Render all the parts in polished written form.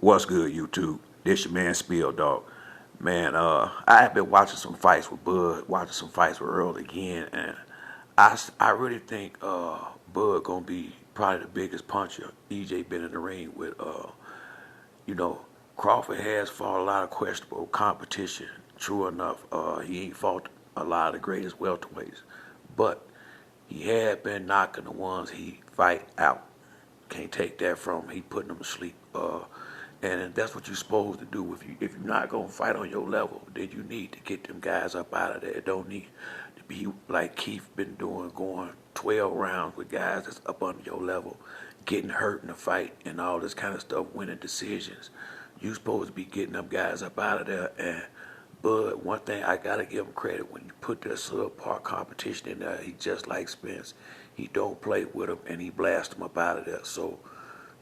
What's good, YouTube? This your man Spill Dog. Man, I have been watching some fights with Bud, watching some fights with Earl again, and I really think Bud gonna be probably the biggest puncher EJ been in the ring with. You know, Crawford has fought a lot of questionable competition. True enough, he ain't fought a lot of the greatest welterweights, but he had been knocking the ones he fight out. Can't take that from him. He putting them to sleep. And that's what you're supposed to do. If you're not gonna fight on your level, then you need to get them guys up out of there. It don't need to be like Keith been doing, going 12 rounds with guys that's up under your level, getting hurt in the fight and all this kind of stuff, winning decisions. You supposed to be getting them guys up out of there. And Bud, one thing I gotta give him credit, when you put that subpar competition in there, he just like Spence. He don't play with him and he blast them up out of there. So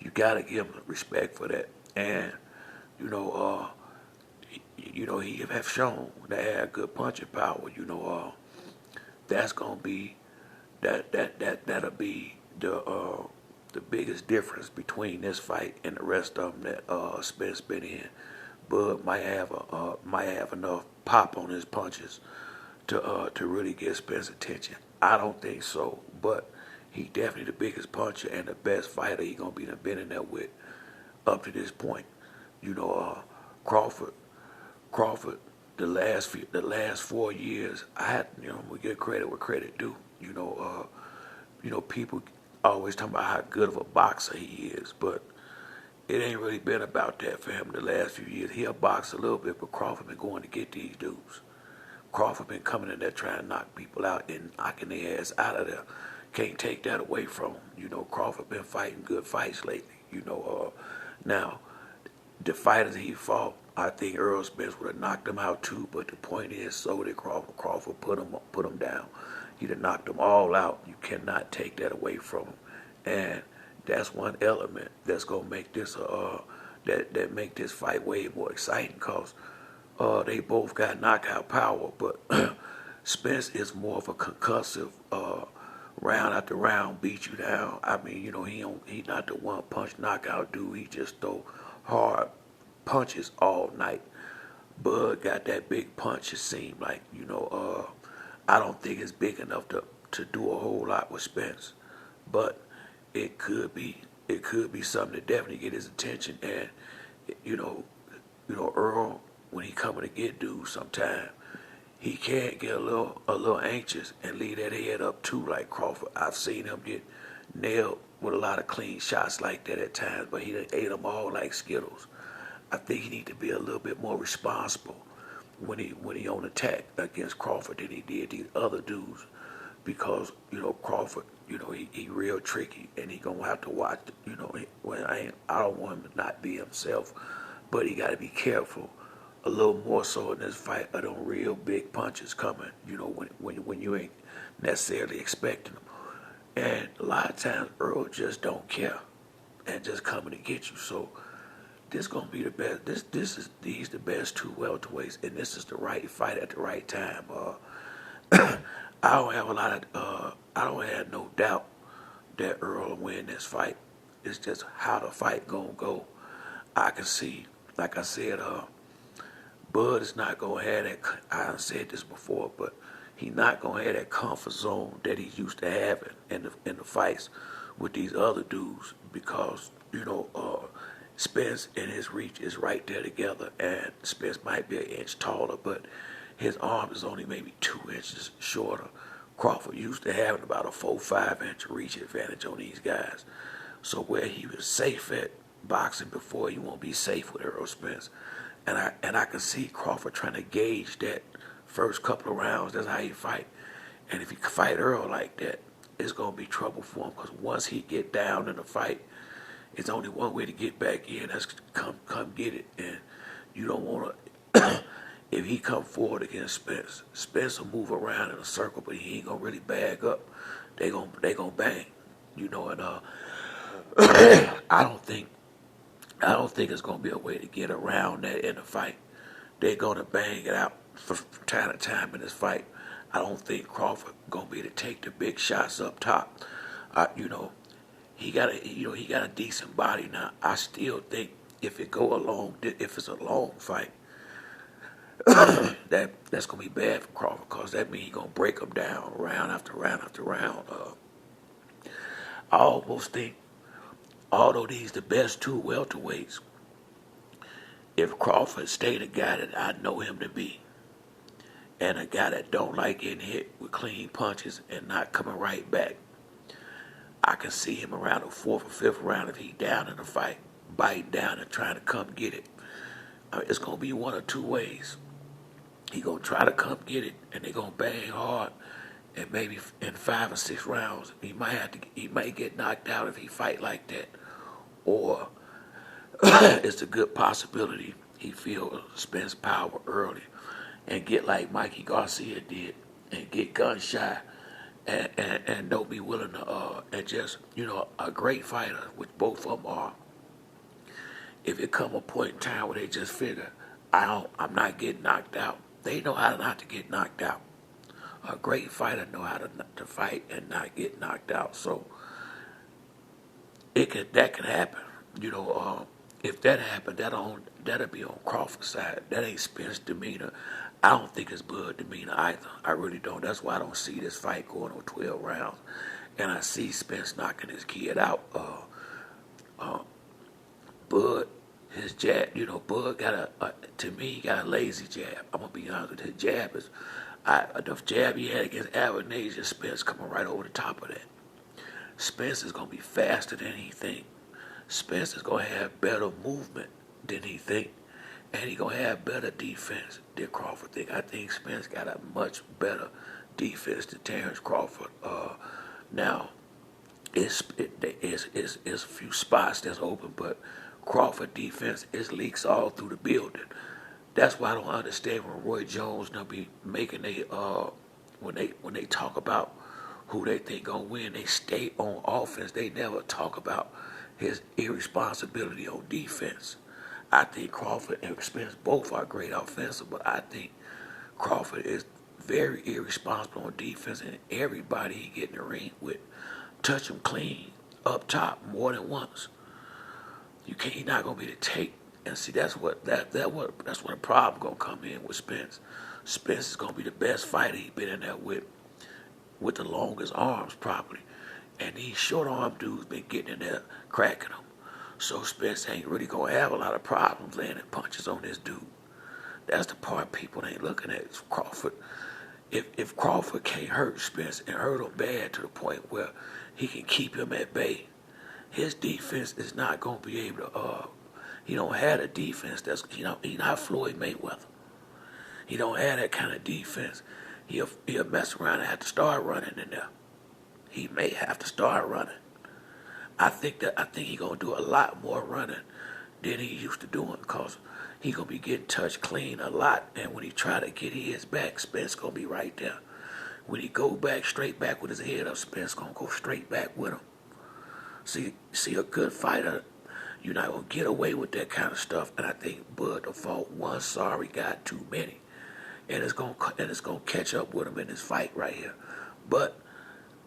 you gotta give him respect for that. And you know, he have shown that he had good punching power. That's gonna be that'll be the biggest difference between this fight and the rest of them that Spence been in. Bud might have enough pop on his punches to really get Spence's attention. I don't think so, but he definitely the biggest puncher and the best fighter he gonna be been in there with up to this point. You know, Crawford, Crawford, the last 4 years, I had, we give credit where credit due. People always talking about how good of a boxer he is, but it ain't really been about that for him the last few years. He'll box a little bit, but Crawford been going to get these dudes. Crawford been coming in there trying to knock people out and knocking their ass out of there. Can't take that away from him. Crawford been fighting good fights lately. Now, the fighters he fought, I think Errol Spence would have knocked him out too, but the point is, so did Crawford. Crawford put him down. He'd have knocked them all out. You cannot take that away from him. And that's one element that's gonna make this that make this fight way more exciting, cause they both got knockout power, but Spence is more of a concussive round after round beat you down. I mean, he not the one punch knockout dude. He just throw hard punches all night. Bud got that big punch. It seemed like I don't think it's big enough to do a whole lot with Spence, but it could be something to definitely get his attention. And Earl, when he coming to get dudes, sometime he can't get a little anxious and leave that head up too, like Crawford. I've seen him get nailed with a lot of clean shots like that at times, but he done ate them all like Skittles. I think he need to be a little bit more responsible when he on attack against Crawford than he did these other dudes, because Crawford, he real tricky and he gonna have to watch. I don't want him to not be himself, but he got to be careful a little more so in this fight of them real big punches coming. When you ain't necessarily expecting them, and a lot of times Earl just don't care and just coming to get you. So this gonna be the best. These the best two welterweights, and this is the right fight at the right time. I don't have I don't have no doubt that Earl will win this fight. It's just how the fight gonna go. I can see, like I said, Bud is not gonna have that. I done said this before, but he not gonna have that comfort zone that he used to having in the fights with these other dudes, because Spence and his reach is right there together, and Spence might be an inch taller, but his arm is only maybe 2 inches shorter. Crawford used to having about a 4-5 inch reach advantage on these guys. So where he was safe at boxing before, he won't be safe with Errol Spence. And I can see Crawford trying to gauge that first couple of rounds. That's how he fight. And if he fight Earl like that, it's gonna be trouble for him, because once he get down in the fight, it's only one way to get back in. That's come get it. And you don't want to. If he come forward against Spence, Spence will move around in a circle, but he ain't gonna really bag up. They gonna bang, And I don't think it's gonna be a way to get around that in the fight. They're gonna bang it out from time to time in this fight. I don't think Crawford gonna be able to take the big shots up top. He got a decent body now. I still think if it's a long fight, that's gonna be bad for Crawford, cause that means he's gonna break him down round after round after round. I almost think, although these the best two welterweights, if Crawford stay the guy that I know him to be, and a guy that don't like getting hit with clean punches and not coming right back, I can see him around the fourth or fifth round if he down in the fight, biting down and trying to come get it. I mean, it's gonna be one or two ways. He gonna try to come get it, and they gonna bang hard, and maybe in 5 or 6 rounds, he might get knocked out if he fight like that, or it's a good possibility he feel Spence power early, and get like Mikey Garcia did, and get gun shy, and don't be willing to and just a great fighter, which both of them are. If it come a point in time where they just figure I'm not getting knocked out, they know how not to get knocked out. A great fighter know how to fight and not get knocked out. So that can happen. If that happened, that'll be on Crawford's side. That ain't Spence's demeanor. I don't think it's Bud demeanor either. I really don't. That's why I don't see this fight going on 12 rounds. And I see Spence knocking his kid out. Bud, his jab, Bud got to me, he got a lazy jab. I'm going to be honest with you. His jab is, the jab he had against Avenazia, Spence coming right over the top of that. Spence is going to be faster than he think. Spence is going to have better movement than he think. And he going to have better defense than Crawford think. I think Spence got a much better defense than Terrence Crawford. Now, it's a few spots that's open, but Crawford defense is leaks all through the building. That's why I don't understand when Roy Jones be making when they talk about who they think gonna win, they stay on offense. They never talk about his irresponsibility on defense. I think Crawford and Spence both are great offensive, but I think Crawford is very irresponsible on defense, and everybody he get in the ring with touch him clean up top more than once. You're not gonna be able to take. And see, that's what the problem gonna come in with Spence. Spence is gonna be the best fighter he been in there with the longest arms probably, and these short arm dudes been getting in there cracking them. So Spence ain't really gonna have a lot of problems landing punches on this dude. That's the part people ain't looking at. Is Crawford. If Crawford can't hurt Spence and hurt him bad to the point where he can keep him at bay, his defense is not gonna be able to. He don't have a defense that's, he not Floyd Mayweather. He don't have that kind of defense. He'll mess around and have to start running in there. He may have to start running. I think he gonna do a lot more running than he used to doing, because he gonna be getting touched clean a lot. And when he try to get his back, Spence gonna be right there. When he go back straight back with his head up, Spence gonna go straight back with him. See a good fighter. You're not going to get away with that kind of stuff. And I think Bud done fought one sorry guy too many. And it's going to catch up with him in this fight right here. But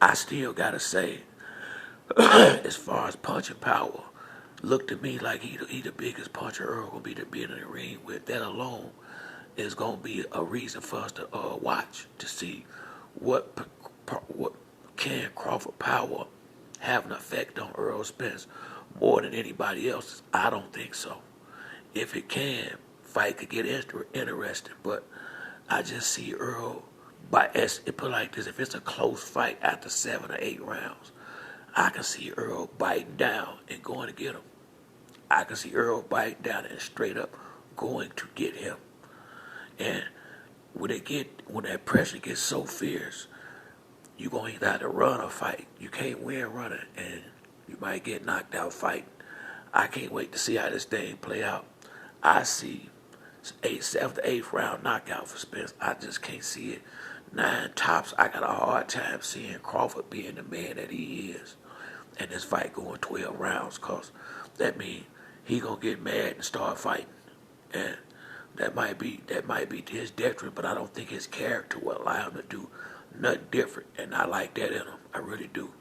I still got to say, as far as punching power, look to me like he the biggest puncher Earl going to be in the ring with. That alone is going to be a reason for us to watch, to see what can Crawford power have an effect on Errol Spence more than anybody else's. I don't think so. If it can, fight could get interesting, but I just see Earl, put it like this, if it's a close fight after 7 or 8 rounds, I can see Earl biting down and going to get him. I can see Earl biting down and straight up going to get him. And when that pressure gets so fierce, you're going to either have to run or fight. You can't win running, and you might get knocked out fighting. I can't wait to see how this thing play out. I see 7th to 8th round knockout for Spence. I just can't see it. 9 tops. I got a hard time seeing Crawford being the man that he is, and this fight going 12 rounds, because that means he gonna get mad and start fighting, and that might be to his detriment. But I don't think his character will allow him to do nothing different, and I like that in him. I really do.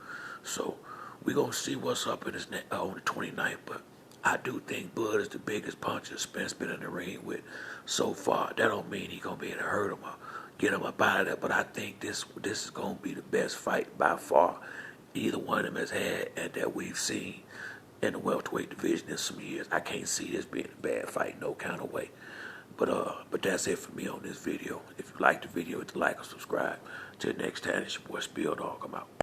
So we're going to see what's up in his on the 29th, but I do think Bud is the biggest puncher Spence been in the ring with so far. That don't mean he gonna be able to hurt him or get him up out of there, but I think this is gonna be the best fight by far either one of them has had and that we've seen in the welterweight division in some years. I can't see this being a bad fight no kind of way. But that's it for me on this video. If you like the video, hit the like or subscribe. Till next time, it's your boy Spill Dog. I'm out.